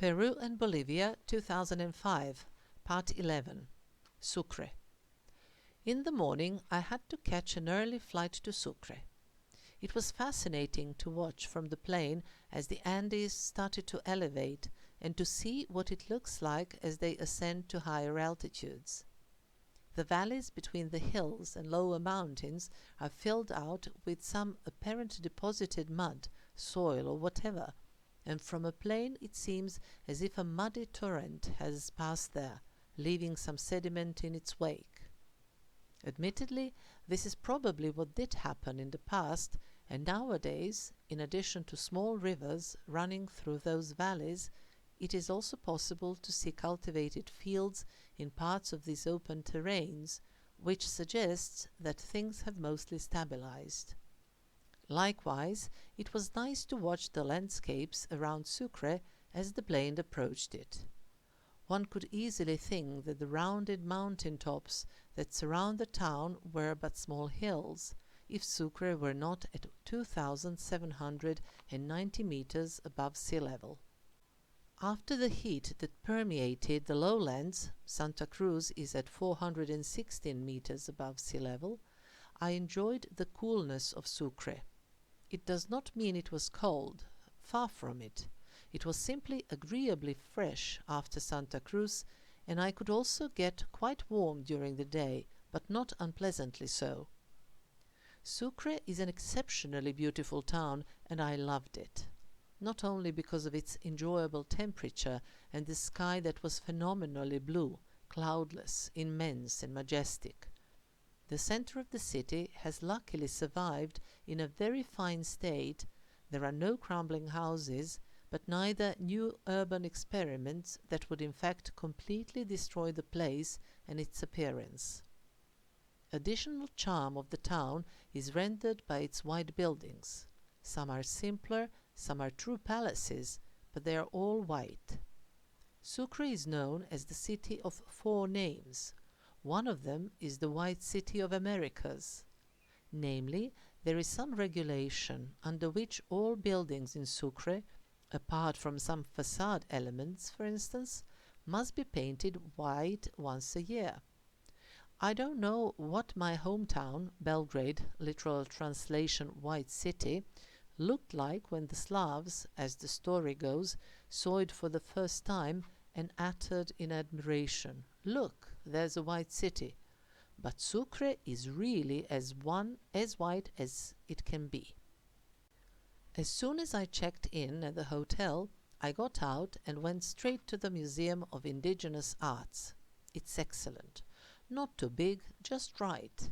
Peru and Bolivia, 2005, Part 11, Sucre. In the morning I had to catch an early flight to Sucre. It was fascinating to watch from the plane as the Andes started to elevate and to see what it looks like as they ascend to higher altitudes. The valleys between the hills and lower mountains are filled out with some apparent deposited mud, soil or whatever, and from a plane it seems as if a muddy torrent has passed there, leaving some sediment in its wake. Admittedly, this is probably what did happen in the past, and nowadays, in addition to small rivers running through those valleys, it is also possible to see cultivated fields in parts of these open terrains, which suggests that things have mostly stabilized. Likewise, it was nice to watch the landscapes around Sucre as the plane approached it. One could easily think that the rounded mountain tops that surround the town were but small hills, if Sucre were not at 2,790 meters above sea level. After the heat that permeated the lowlands, Santa Cruz is at 416 meters above sea level, I enjoyed the coolness of Sucre. It does not mean it was cold, far from it. It was simply agreeably fresh after Santa Cruz, and I could also get quite warm during the day, but not unpleasantly so. Sucre is an exceptionally beautiful town, and I loved it. Not only because of its enjoyable temperature and the sky that was phenomenally blue, cloudless, immense and majestic. The center of the city has luckily survived in a very fine state. There are no crumbling houses, but neither new urban experiments that would in fact completely destroy the place and its appearance. Additional charm of the town is rendered by its white buildings. Some are simpler, some are true palaces, but they are all white. Sucre is known as the City of Four Names. One of them is the White City of Americas. Namely, there is some regulation under which all buildings in Sucre, apart from some facade elements, for instance, must be painted white once a year. I don't know what my hometown, Belgrade, literal translation White City, looked like when the Slavs, as the story goes, saw it for the first time and uttered in admiration, "Look, there's a white city." But Sucre is really as white as it can be. As soon as I checked in at the hotel, I got out and went straight to the Museum of Indigenous Arts. It's excellent. Not too big, just right.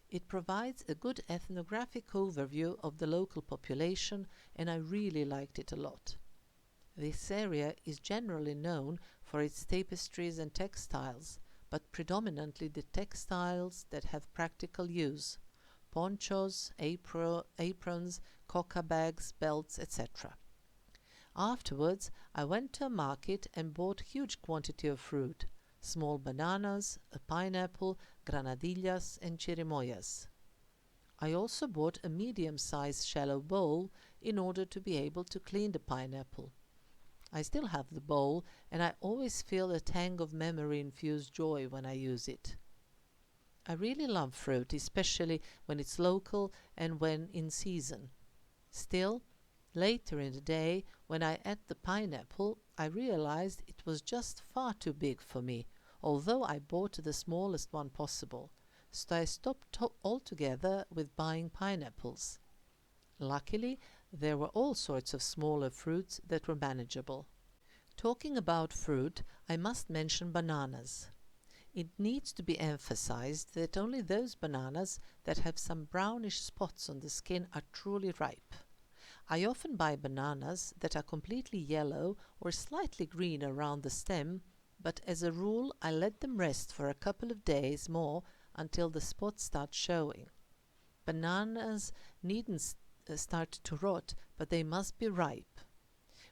It provides a good ethnographic overview of the local population, and I really liked it a lot. This area is generally known for its tapestries and textiles, but predominantly the textiles that have practical use: ponchos, aprons, coca bags, belts, etc. Afterwards, I went to a market and bought huge quantity of fruit: small bananas, a pineapple, granadillas, and chirimoyas. I also bought a medium-sized shallow bowl in order to be able to clean the pineapple. I still have the bowl, and I always feel a tang of memory-infused joy when I use it. I really love fruit, especially when it's local and when in season. Still, later in the day, when I ate the pineapple, I realized it was just far too big for me, although I bought the smallest one possible, so I stopped altogether with buying pineapples. Luckily, there were all sorts of smaller fruits that were manageable. Talking about fruit, I must mention bananas. It needs to be emphasized that only those bananas that have some brownish spots on the skin are truly ripe. I often buy bananas that are completely yellow or slightly green around the stem, but as a rule I let them rest for a couple of days more until the spots start showing. Bananas needn't start to rot, but they must be ripe.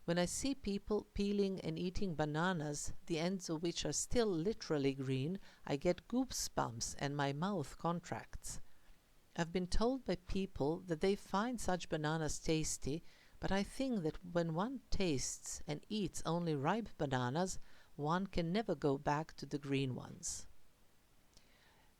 When I see people peeling and eating bananas, the ends of which are still literally green, I get goosebumps and my mouth contracts. I've been told by people that they find such bananas tasty, but I think that when one tastes and eats only ripe bananas, one can never go back to the green ones.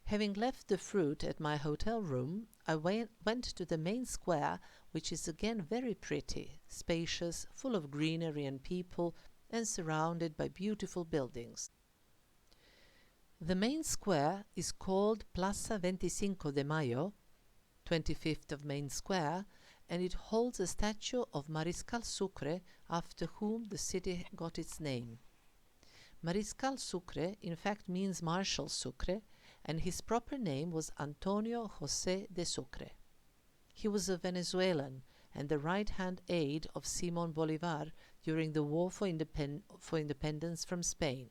Having left the fruit at my hotel room, I went to the main square, which is again very pretty, spacious, full of greenery and people, and surrounded by beautiful buildings. The main square is called Plaza 25 de Mayo, 25th of Main Square, and it holds a statue of Mariscal Sucre, after whom the city got its name. Mariscal Sucre in fact means Marshal Sucre, and his proper name was Antonio José de Sucre. He was a Venezuelan and the right-hand aide of Simón Bolívar during the war for independence from Spain.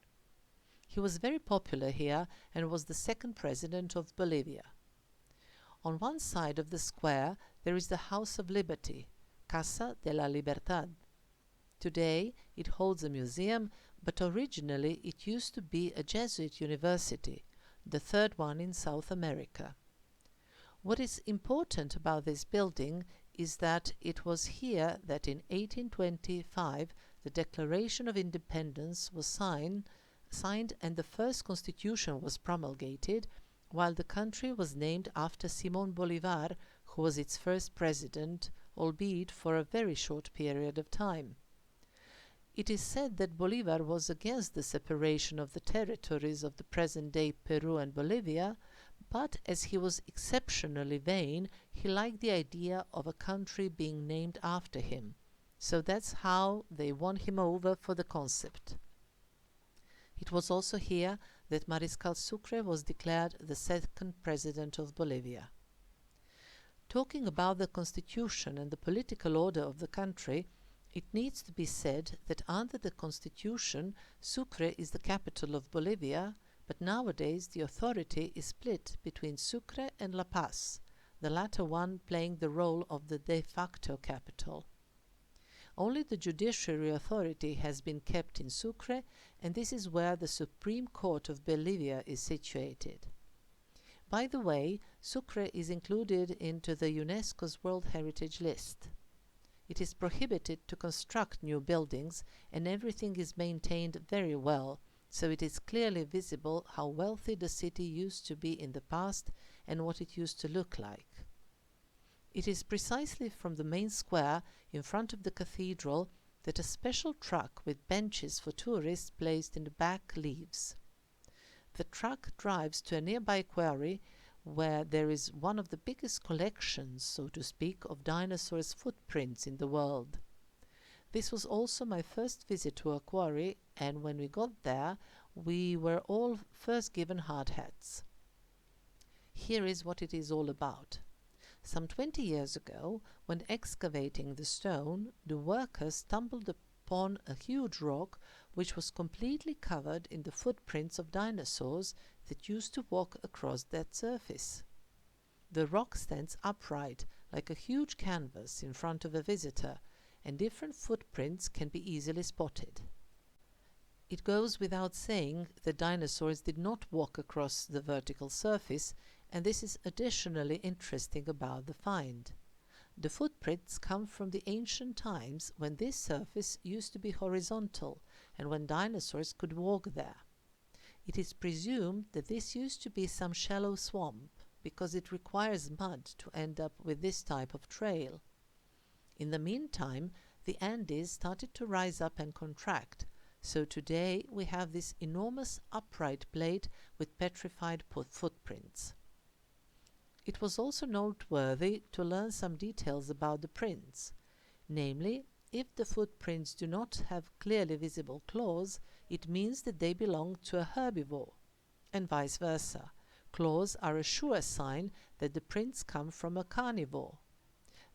He was very popular here and was the second president of Bolivia. On one side of the square there is the House of Liberty, Casa de la Libertad. Today it holds a museum, but originally it used to be a Jesuit university, the third one in South America. What is important about this building is that it was here that in 1825 the Declaration of Independence was signed and the first constitution was promulgated, while the country was named after Simón Bolívar, who was its first president, albeit for a very short period of time. It is said that Bolívar was against the separation of the territories of the present-day Peru and Bolivia, but as he was exceptionally vain, he liked the idea of a country being named after him. So that's how they won him over for the concept. It was also here that Mariscal Sucre was declared the second president of Bolivia. Talking about the constitution and the political order of the country, it needs to be said that under the constitution, Sucre is the capital of Bolivia, but nowadays the authority is split between Sucre and La Paz, the latter one playing the role of the de facto capital. Only the judiciary authority has been kept in Sucre, and this is where the Supreme Court of Bolivia is situated. By the way, Sucre is included into the UNESCO's World Heritage List. It is prohibited to construct new buildings, and everything is maintained very well, so it is clearly visible how wealthy the city used to be in the past and what it used to look like. It is precisely from the main square in front of the cathedral that a special truck with benches for tourists placed in the back leaves. The truck drives to a nearby quarry where there is one of the biggest collections, so to speak, of dinosaurs' footprints in the world. This was also my first visit to a quarry, and when we got there, we were all first given hard hats. Here is what it is all about. Some 20 years ago, when excavating the stone, the workers stumbled upon a huge rock which was completely covered in the footprints of dinosaurs that used to walk across that surface. The rock stands upright like a huge canvas in front of a visitor, and different footprints can be easily spotted. It goes without saying that dinosaurs did not walk across the vertical surface, and this is additionally interesting about the find. The footprints come from the ancient times when this surface used to be horizontal and when dinosaurs could walk there. It is presumed that this used to be some shallow swamp because it requires mud to end up with this type of trail. In the meantime, the Andes started to rise up and contract, so today we have this enormous upright plate with petrified footprints. It was also noteworthy to learn some details about the prints. Namely, if the footprints do not have clearly visible claws, it means that they belong to a herbivore, and vice versa. Claws are a sure sign that the prints come from a carnivore.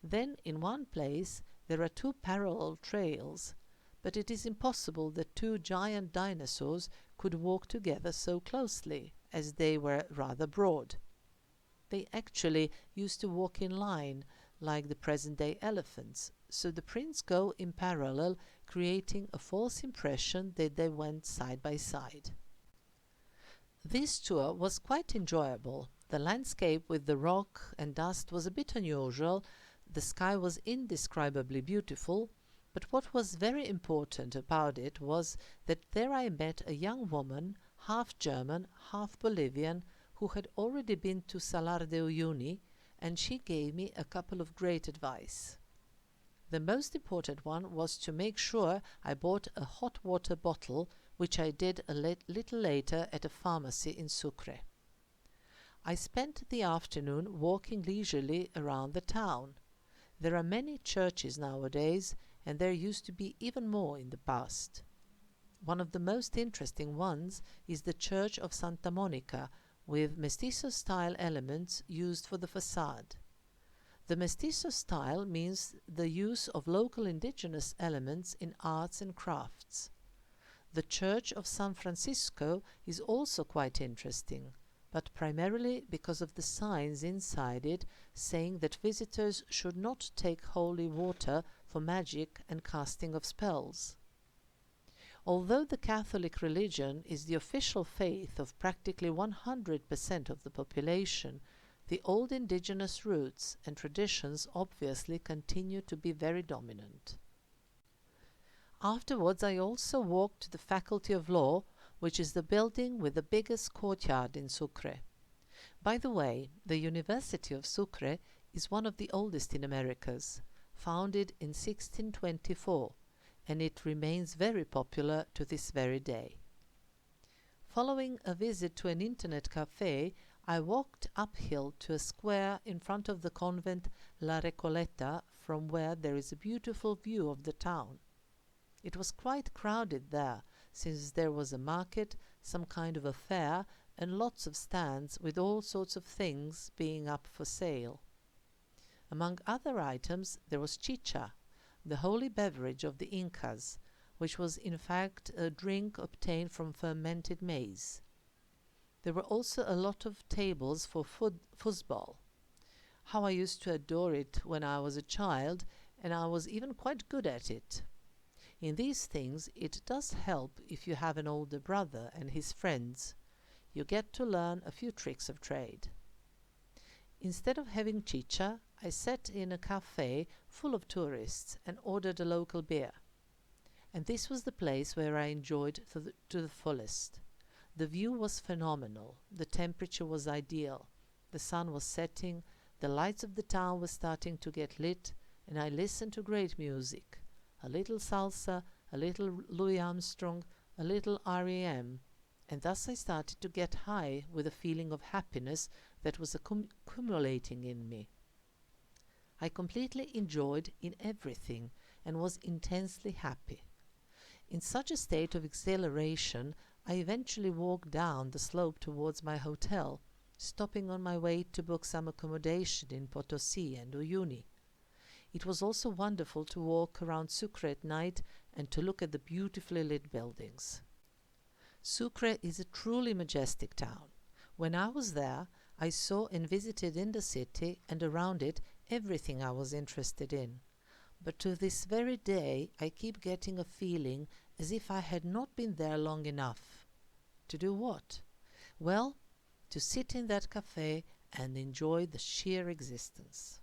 Then, in one place, there are two parallel trails, but it is impossible that two giant dinosaurs could walk together so closely, as they were rather broad. They actually used to walk in line, like the present-day elephants, so the prints go in parallel, creating a false impression that they went side by side. This tour was quite enjoyable. The landscape with the rock and dust was a bit unusual. The sky was indescribably beautiful, but what was very important about it was that there I met a young woman, half German, half Bolivian, who had already been to Salar de Uyuni, and she gave me a couple of great advice. The most important one was to make sure I bought a hot water bottle, which I did a little later at a pharmacy in Sucre. I spent the afternoon walking leisurely around the town. There are many churches nowadays, and there used to be even more in the past. One of the most interesting ones is the Church of Santa Monica, with mestizo-style elements used for the facade. The mestizo style means the use of local indigenous elements in arts and crafts. The Church of San Francisco is also quite interesting, but primarily because of the signs inside it saying that visitors should not take holy water for magic and casting of spells. Although the Catholic religion is the official faith of practically 100% of the population, the old indigenous roots and traditions obviously continue to be very dominant. Afterwards, I also walked to the Faculty of Law, which is the building with the biggest courtyard in Sucre. By the way, the University of Sucre is one of the oldest in Americas, founded in 1624, and it remains very popular to this very day. Following a visit to an internet cafe, I walked uphill to a square in front of the convent La Recoleta, from where there is a beautiful view of the town. It was quite crowded there, since there was a market, some kind of a fair, and lots of stands with all sorts of things being up for sale. Among other items, there was chicha, the holy beverage of the Incas, which was in fact a drink obtained from fermented maize. There were also a lot of tables for foosball. How I used to adore it when I was a child, and I was even quite good at it. In these things, it does help if you have an older brother and his friends. You get to learn a few tricks of trade. Instead of having chicha, I sat in a cafe full of tourists and ordered a local beer. And this was the place where I enjoyed to the fullest. The view was phenomenal, the temperature was ideal, the sun was setting, the lights of the town were starting to get lit, and I listened to great music. A little salsa, a little Louis Armstrong, a little R.E.M., and thus I started to get high with a feeling of happiness that was accumulating in me. I completely enjoyed in everything and was intensely happy. In such a state of exhilaration, I eventually walked down the slope towards my hotel, stopping on my way to book some accommodation in Potosi and Uyuni. It was also wonderful to walk around Sucre at night and to look at the beautifully lit buildings. Sucre is a truly majestic town. When I was there, I saw and visited in the city and around it everything I was interested in. But to this very day, I keep getting a feeling as if I had not been there long enough. To do what? Well, to sit in that cafe and enjoy the sheer existence.